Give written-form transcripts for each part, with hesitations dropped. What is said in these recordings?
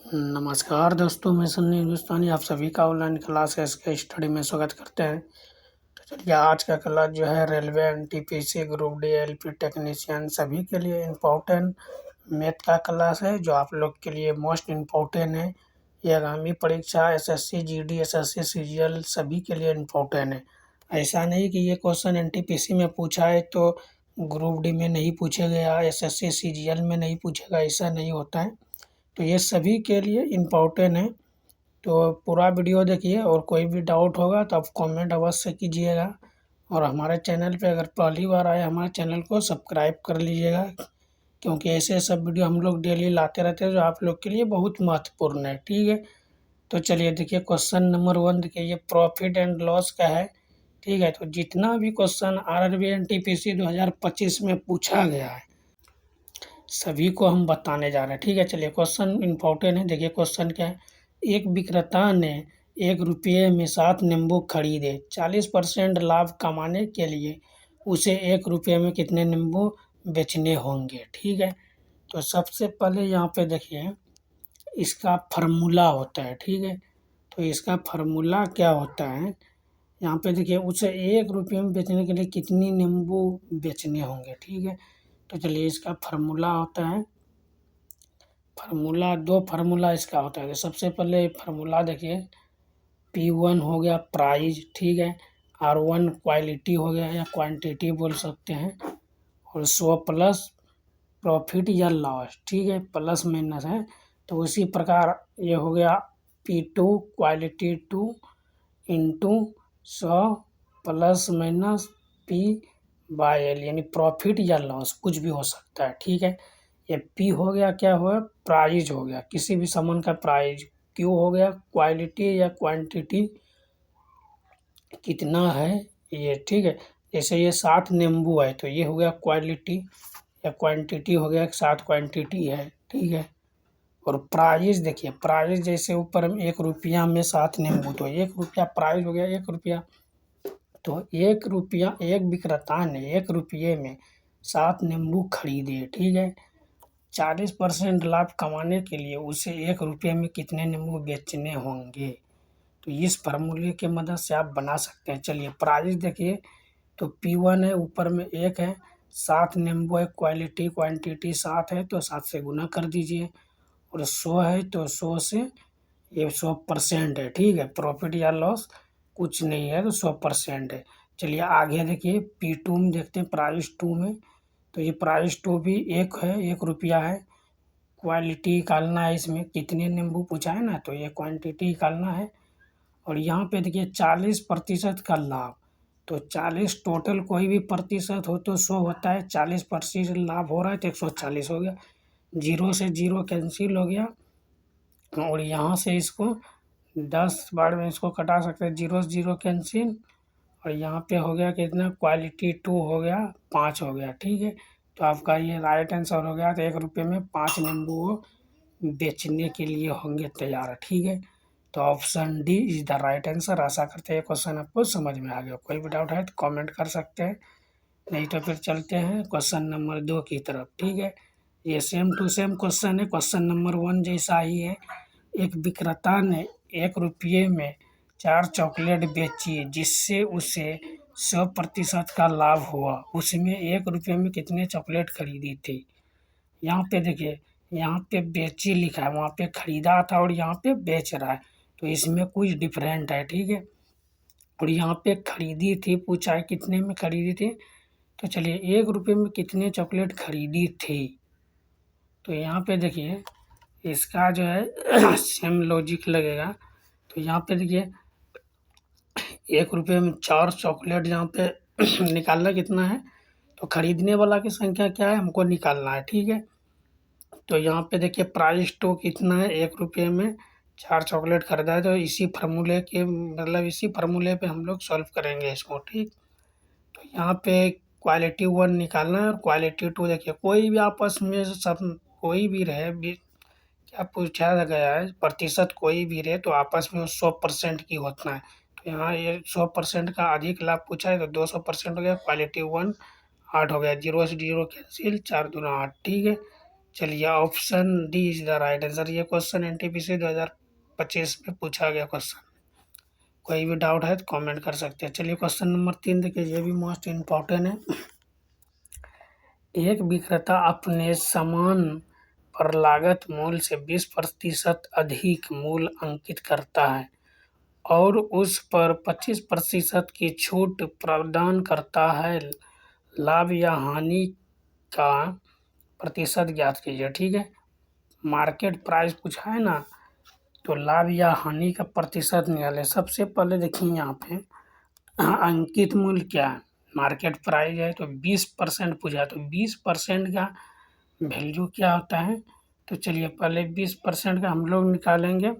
नमस्कार दोस्तों, मैं सन्नी हिंदुस्तानी आप सभी का ऑनलाइन क्लासेस के स्टडी में स्वागत करते हैं। तो चलिए आज का क्लास जो है railway NTPC group D LP technician सभी के लिए इम्पोर्टेंट मैथ का क्लास है जो आप लोग के लिए मोस्ट इम्पोर्टेंट है। ये आगामी परीक्षा एसएससी जीडी एसएससी सीजीएल सभी के लिए इम्पोर्टेंट है। ऐसा नहीं कि ये क्वेश्चन एनटीपीसी में पूछा है तो ग्रुप डी में नहीं पूछेगा, एसएससी सीजीएल में नहीं पूछेगा, ऐसा नहीं होता है। तो ये सभी के लिए इम्पोर्टेंट है। तो पूरा वीडियो देखिए और कोई भी डाउट होगा तो आप कमेंट अवश्य कीजिएगा। और हमारे चैनल पे अगर पहली बार आए हमारे चैनल को सब्सक्राइब कर लीजिएगा, क्योंकि ऐसे सब वीडियो हम लोग डेली लाते रहते हैं जो आप लोग के लिए बहुत महत्वपूर्ण है। ठीक है, तो चलिए देखिए क्वेश्चन नंबर 1 देखिए, ये प्रॉफिट एंड लॉस का है। ठीक है, तो जितना भी क्वेश्चन आरआरबी एनटीपीसी 2025 में पूछा गया है सभी को हम बताने जा रहे हैं। ठीक है, चलिए क्वेश्चन इम्पोर्टेंट है। देखिए क्वेश्चन क्या है, एक विक्रेता ने 1 रुपये में 7 नींबू खरीदे। 40% लाभ कमाने के लिए उसे 1 रुपये में कितने नींबू बेचने होंगे। ठीक है, तो सबसे पहले यहाँ पे देखिए इसका फार्मूला होता है। ठीक है, तो इसका फार्मूला क्या होता है, यहाँ पे देखिए उसे 1 रुपये में बेचने के लिए कितनी नींबू बेचने होंगे। ठीक है, तो चलिए इसका फार्मूला होता है, दो फार्मूला इसका होता है। तो सबसे पहले फार्मूला देखिए, P1 हो गया प्राइस। ठीक है, R1 क्वालिटी हो गया या क्वांटिटी बोल सकते हैं, और 100 प्लस प्रॉफिट या लॉस। ठीक है, प्लस माइनस है। तो उसी प्रकार ये हो गया P2 quality 2 into 100 plus minus P/L, यानी प्रॉफिट या लॉस कुछ भी हो सकता है। ठीक है, ये P हो गया, क्या हुआ, प्राइस हो गया, किसी भी सामान का प्राइस। Q हो गया क्वालिटी या क्वांटिटी कितना है ये। ठीक है, जैसे ये 7 नींबू है तो ये हो गया क्वालिटी, या क्वांटिटी हो गया 7 क्वांटिटी है। ठीक है, और प्राइस देखिए, प्राइस जैसे ऊपर में 1 रुपया में 7 नींबू, तो 1 रुपया प्राइस हो गया 1 रुपया। तो 1 रुपया, एक विक्रेता ने 1 रुपये में 7 नींबू खरीदे। ठीक है, 40% लाभ कमाने के लिए उसे 1 रुपये में कितने नींबू बेचने होंगे। तो इस फार्मूले की मदद से आप बना सकते हैं। चलिए प्राइस देखिए, तो P1 है, ऊपर में 1 है, 7 नींबू है, क्वालिटी क्वांटिटी 7 है तो 7 से गुना कर दीजिए, और 100 है तो 100 से, ये 100% है। ठीक है, प्रॉफिट या लॉस कुछ नहीं है तो 100% है। चलिए आगे देखिए P2 में देखते हैं, प्राइस 2 में, तो ये प्राइस 2 भी 1 है, 1 रुपया है। क्वालिटी निकालना है, इसमें कितने नींबू पूछा है ना, तो ये क्वांटिटी निकालना है। और यहाँ पे देखिए 40% का लाभ, तो 40 टोटल कोई भी प्रतिशत हो तो 100 होता है, 40% लाभ हो रहा है तो 140 हो गया। 0 से 0 कैंसिल हो गया, और यहाँ से इसको 10 बार में इसको कटा सकते हैं, 0 से 0 कैंसिल, और यहाँ पे हो गया कितना, क्वालिटी 2 हो गया 5 हो गया। ठीक है, तो आपका ये राइट आंसर हो गया। तो 1 रुपये में 5 नींबू वो बेचने के लिए होंगे तैयार। ठीक है, तो option D is the right answer. आशा करते हैं क्वेश्चन आपको समझ में आ गया। कोई भी डाउट है तो कमेंट कर सकते हैं, नहीं तो फिर चलते हैं क्वेश्चन नंबर 2 की तरफ। ठीक है, ये सेम टू सेम क्वेश्चन है, क्वेश्चन नंबर 1 जैसा ही है। एक विक्रेता ने 1 रुपये में 4 चॉकलेट बेची जिससे उसे 100% का लाभ हुआ। उसमें 1 रुपये में कितने चॉकलेट खरीदी थी। यहाँ पे देखिए, यहाँ पे बेची लिखा है, वहाँ पे खरीदा था और यहाँ पे बेच रहा है, तो इसमें कुछ डिफरेंट है। ठीक है, और यहाँ पे खरीदी थी पूछा है, कितने में खरीदी थी, तो चलिए 1 रुपये में कितने चॉकलेट खरीदी थी। तो यहाँ पे देखिए इसका जो है सेम लॉजिक लगेगा। तो यहाँ पे देखिए 1 रुपये में 4 चॉकलेट यहाँ पे निकालना कितना है, तो खरीदने वाला की संख्या क्या है हमको निकालना है। ठीक है, तो यहाँ पे देखिए प्राइस तो कितना है, 1 रुपये में 4 चॉकलेट खरीदा है, तो इसी फार्मूले के मतलब इसी फार्मूले पे हम लोग सॉल्व करेंगे इसको। ठीक, तो यहाँ पे क्वालिटी 1 निकालना है और क्वालिटी 2 देखिए, कोई भी आपस में सब कोई भी रहे भी, क्या पूछा गया है, प्रतिशत कोई भी रहे तो आपस में 100% की होता है। तो यहाँ ये 100% का अधिक लाभ पूछा है तो 200% हो गया, क्वालिटी 1 8 हो गया, 0 से 0 कैंसिल, 4 दूना 8। ठीक है, चलिए option D is the right answer. ये क्वेश्चन एनटीपीसी 2025 में पूछा गया क्वेश्चन। कोई भी डाउट है तो कमेंट कर सकते हैं। चलिए क्वेश्चन नंबर 3 देखिए, ये भी मोस्ट इम्पॉर्टेंट है। एक विक्रेता अपने सामान पर लागत मूल्य से 20% अधिक मूल्य अंकित करता है और उस पर 25% की छूट प्रदान करता है। लाभ या हानि का प्रतिशत ज्ञात कीजिए। ठीक है, मार्केट प्राइस पूछा है ना, तो लाभ या हानि का प्रतिशत निकाले। सबसे पहले देखिए यहाँ पे अंकित मूल्य क्या है, मार्केट प्राइस है तो 20% पूछा है, तो 20% का वैल्यू क्या होता है। तो चलिए पहले 20% का हम लोग निकालेंगे,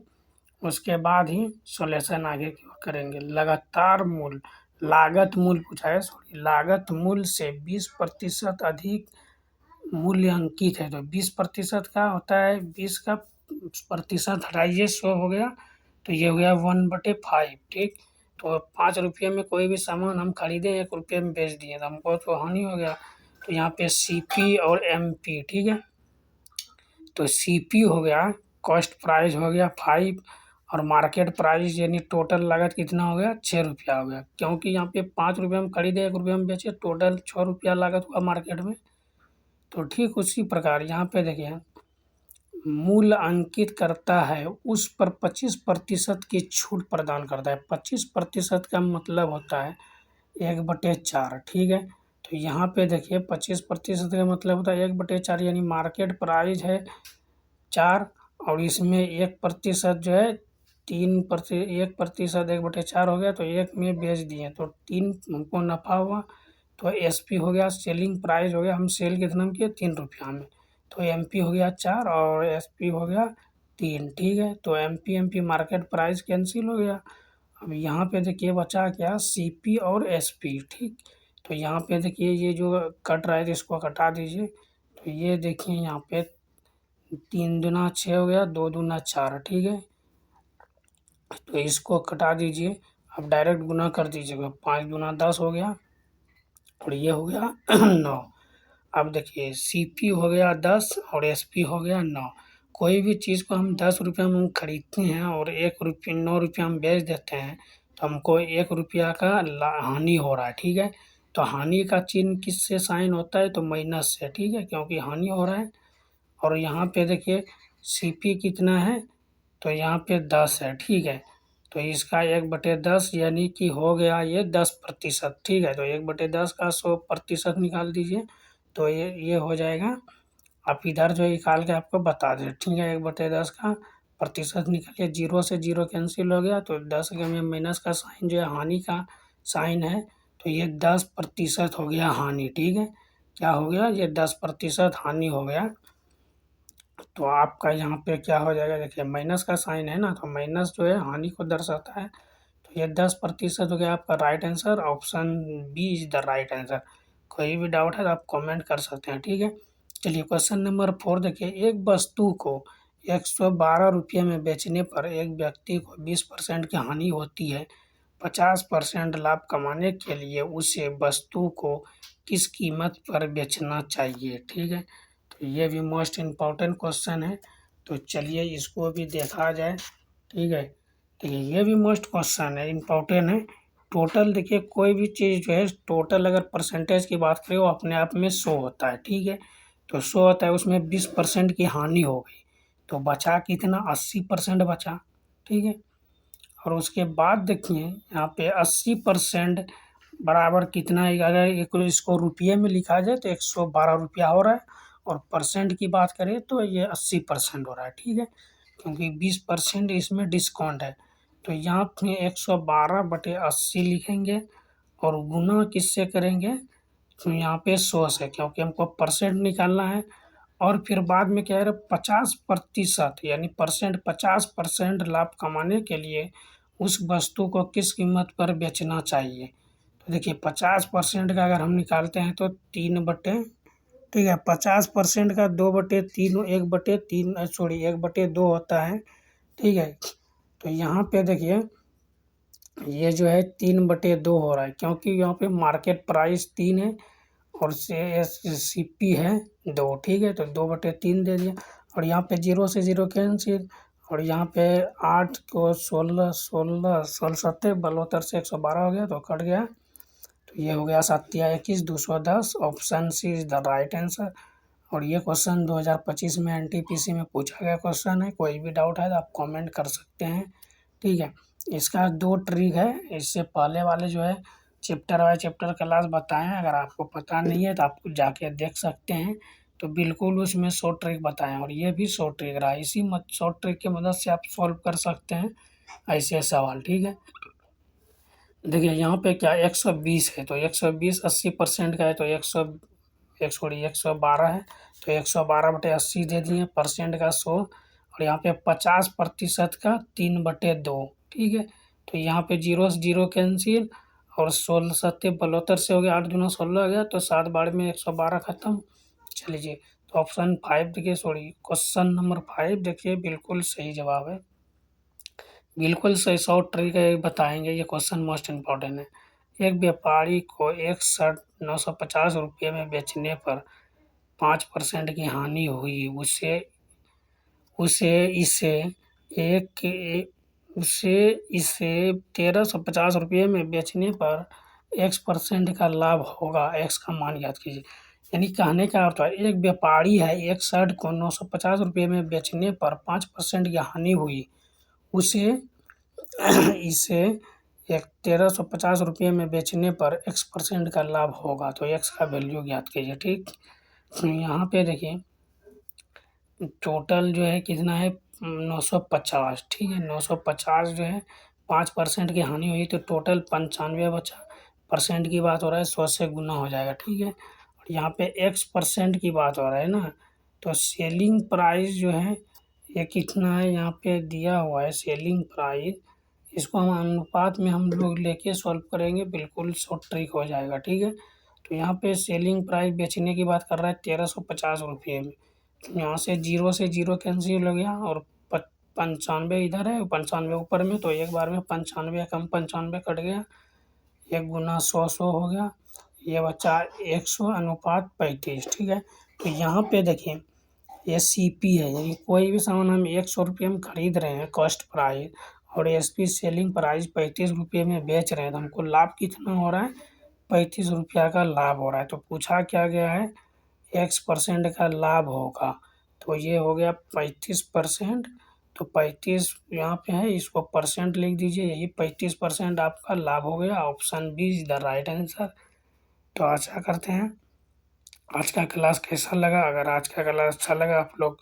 उसके बाद ही सॉल्यूशन आगे की ओर करेंगे। लगातार मूल्य, लागत मूल्य पूछा है, सॉरी, लागत मूल्य से 20% अधिक मूल्य अंकित है, तो 20% का होता है, 20 का प्रतिशत हटाइए 100 हो गया, तो ये हो गया 1/5। ठीक, तो 5 रुपये में कोई भी सामान हम खरीदे 1 रुपये में बेच दिए तो हमको तो हानि हो गया। तो यहाँ पे सीपी और एमपी, ठीक है, तो सीपी हो गया, कॉस्ट प्राइस हो गया 5, और मार्केट प्राइस यानी टोटल लागत कितना हो गया 6 रुपया हो गया, क्योंकि यहाँ पे 5 रुपये में खरीदे 1 रुपये में बेचे, टोटल 6 रुपया लागत हुआ मार्केट में। तो ठीक उसी प्रकार यहाँ पे देखिए, मूल्य अंकित करता है उस पर 25% की छूट प्रदान करता है। 25% का मतलब होता है 1/4। ठीक है, तो यहाँ पे देखिए 25% का मतलब होता है 1/4, यानी मार्केट प्राइस है 4 और इसमें 1% जो है 1% 1/4 हो गया, तो 1 में बेच दिए तो 3 हमको नफ़ा हुआ। तो एसपी हो गया, सेलिंग प्राइस हो गया, हम सेल कितना में किए 3 रुपया में, तो एमपी हो गया 4 और एसपी हो गया 3। ठीक है, तो एमपी मार्केट प्राइस कैंसिल हो गया। अब यहाँ पे देखिए बचा क्या, सीपी और एसपी। ठीक, तो यहाँ पे देखिए ये जो कट रहा है तो इसको हटा दीजिए। तो ये देखिए यहाँ पे 3 दूना 6 हो गया, 2 दूना 4। ठीक है, तो इसको कटा दीजिए, अब डायरेक्ट गुना कर दीजिएगा, 5 दूना 10 हो गया और ये हो गया 9। अब देखिए सीपी हो गया 10 और एसपी हो गया 9। कोई भी चीज़ को हम 10 रुपये में खरीदते हैं और 9 रुपया में बेच देते हैं, तो हमको 1 रुपया का हानि हो रहा है। ठीक है, तो हानि का चिन्ह किससे साइन होता है, तो माइनस से। ठीक है, क्योंकि हानि हो रहा है। और यहाँ पे देखिए सीपी कितना है, तो यहाँ पे 10 है। ठीक है, तो इसका 1/10 यानी कि हो गया ये 10%। ठीक है, तो 1/10 का 100% निकाल दीजिए, तो ये हो जाएगा। आप इधर जो निकाल के आपको बता दें। ठीक है, 1/10 का प्रतिशत निकालिए, 0 से 0 कैंसिल हो गया, तो 10 के में माइनस का साइन जो है हानि का साइन है, तो ये 10% हो गया हानि। ठीक है, क्या हो गया, ये 10% हानि हो गया। तो आपका यहाँ पे क्या हो जाएगा, देखिए माइनस का साइन है ना, तो माइनस जो है हानि को दर्शाता है, तो ये 10% हो गया आपका right answer. Option B is the right answer. कोई भी डाउट है तो आप कमेंट कर सकते हैं। ठीक है, चलिए क्वेश्चन नंबर 4 देखिए, एक वस्तु को 112 रुपये में बेचने पर एक व्यक्ति को 20% की हानि होती है। 50% लाभ कमाने के लिए उसे वस्तु को किस कीमत पर बेचना चाहिए। ठीक है, तो ये भी मोस्ट इम्पॉर्टेंट क्वेश्चन है, तो चलिए इसको भी देखा जाए। ठीक है, देखिए ये भी मोस्ट क्वेश्चन है, इम्पॉर्टेंट है। टोटल देखिए कोई भी चीज़ जो है टोटल अगर परसेंटेज की बात करें वो अपने आप में शो होता है। ठीक है, तो शो होता है, उसमें 20% की हानि हो गई, तो बचा कितना, 80% बचा। ठीक है, और उसके बाद देखिए यहाँ पे 80% बराबर कितना है, अगर इसको रुपये में लिखा जाए तो 112 रुपया हो रहा है, और परसेंट की बात करें तो ये 80% हो रहा है। ठीक है, क्योंकि 20% इसमें डिस्काउंट है, तो यहाँ पे 112/80 लिखेंगे और गुना किससे करेंगे, तो यहाँ पे 100 से, क्योंकि हमको परसेंट निकालना है। और फिर बाद में क्या है, 50% यानी परसेंट, 50% लाभ कमाने के लिए उस वस्तु को किस कीमत पर बेचना चाहिए। तो देखिए 50% का अगर हम निकालते हैं तो 3 ठीक है, 50% का 2/3, 1/3 सॉरी 1/2 होता है। ठीक है, तो यहाँ पे देखिए ये जो है 3/2 हो रहा है, क्योंकि यहाँ पे मार्केट प्राइस 3 है और CP है 2, ठीक है, तो 2/3 दे दिया। और यहाँ पे 0 से 0 कैंसिल, और यहाँ पे 8 को 16 16 16 सत्ते 72 से 112 हो गया तो कट गया। तो ये हो गया 7 या 21 210। Option C is the right answer. और ये क्वेश्चन 2025 में NTPC में पूछा गया क्वेश्चन है। कोई भी डाउट है तो आप कमेंट कर सकते हैं, ठीक है। इसका 2 ट्रिक है। इससे पहले वाले जो है चैप्टर बाय चैप्टर क्लास बताएं, अगर आपको पता नहीं है तो आप जाके देख सकते हैं। तो बिल्कुल उसमें शॉर्ट ट्रिक बताएं, और ये भी शॉर्ट ट्रिक रहा। इसी शॉर्ट ट्रिक की मदद से आप सॉल्व कर सकते हैं ऐसे सवाल, ठीक है। देखिए यहाँ पे क्या 120 है, तो 120 80% का है, तो 112 है, तो 112/80 दे दिए, परसेंट का 100। और यहाँ पे 50% का 3/2, ठीक है। तो यहाँ पे 0 से 0 कैंसिल, और 16 सत्ते 72 से हो गया, 8 दूना 16 हो गया, तो 7 बार में 112 खत्म। चलिए, तो ऑप्शन 5 देखिए, सॉरी क्वेश्चन नंबर 5 देखिए बिल्कुल सही जवाब है। बिल्कुल सही शॉर्ट ट्रिक है बताएंगे, ये क्वेश्चन मोस्ट इम्पॉर्टेंट है। एक व्यापारी को एक शर्ट 950 रुपये में बेचने पर 5% की हानि हुई। उसे उसे इसे एक उसे इसे 1350 रुपये में बेचने पर X% का लाभ होगा। X का मान ज्ञात कीजिए। यानी कहने का अर्थ है, एक व्यापारी है, एक शर्ट को 950 रुपये में बेचने पर 5% की हानि हुई। उसे इसे 1350 रुपये में बेचने पर X% का लाभ होगा। तो X का वैल्यू ज्ञात कीजिए, ठीक। तो यहाँ पे देखिए टोटल जो है कितना है 950, ठीक है। 950 जो है 5% की हानि हुई, तो टोटल 95 बचा। परसेंट की बात हो रहा है, 100 से गुना हो जाएगा, ठीक है। और यहाँ पे X% की बात हो रहा है ना, तो सेलिंग प्राइस जो है ये कितना है, यहाँ पे दिया हुआ है सेलिंग प्राइस। इसको हम अनुपात में हम लोग लेके सॉल्व करेंगे, बिल्कुल शॉर्ट ट्रिक हो जाएगा, ठीक है। तो यहाँ पे सेलिंग प्राइस बेचने की बात कर रहा है 1350 रुपये में। यहाँ से 0 से 0 कैंसिल हो गया, और 95 इधर है, 95 ऊपर में, तो एक बार में 95 कम 95 कट गया, 1 गुना 100 हो गया, ये बचा 100 अनुपात 35, ठीक है। तो यहाँ पे देखिए ये CP है, यानी कोई भी सामान हम 100 रुपये में खरीद रहे हैं कॉस्ट प्राइस, और SP सेलिंग प्राइस 35 रुपये में बेच रहे हैं, तो हमको लाभ कितना हो रहा है, 35 रुपया का लाभ हो रहा है। तो पूछा क्या गया है, X% का लाभ होगा, तो ये हो गया 35%। तो 35 यहाँ पे है, इसको परसेंट लिख दीजिए, यही 35% आपका लाभ हो गया। Option B is the right answer. तो आशा करते हैं आज का क्लास कैसा लगा। अगर आज का क्लास अच्छा लगा आप लोग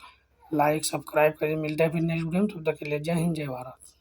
लाइक सब्सक्राइब करिए। मिलते हैं फिर नेक्स्ट वीडियो में, तब तक के लिए जय हिंद जय भारत।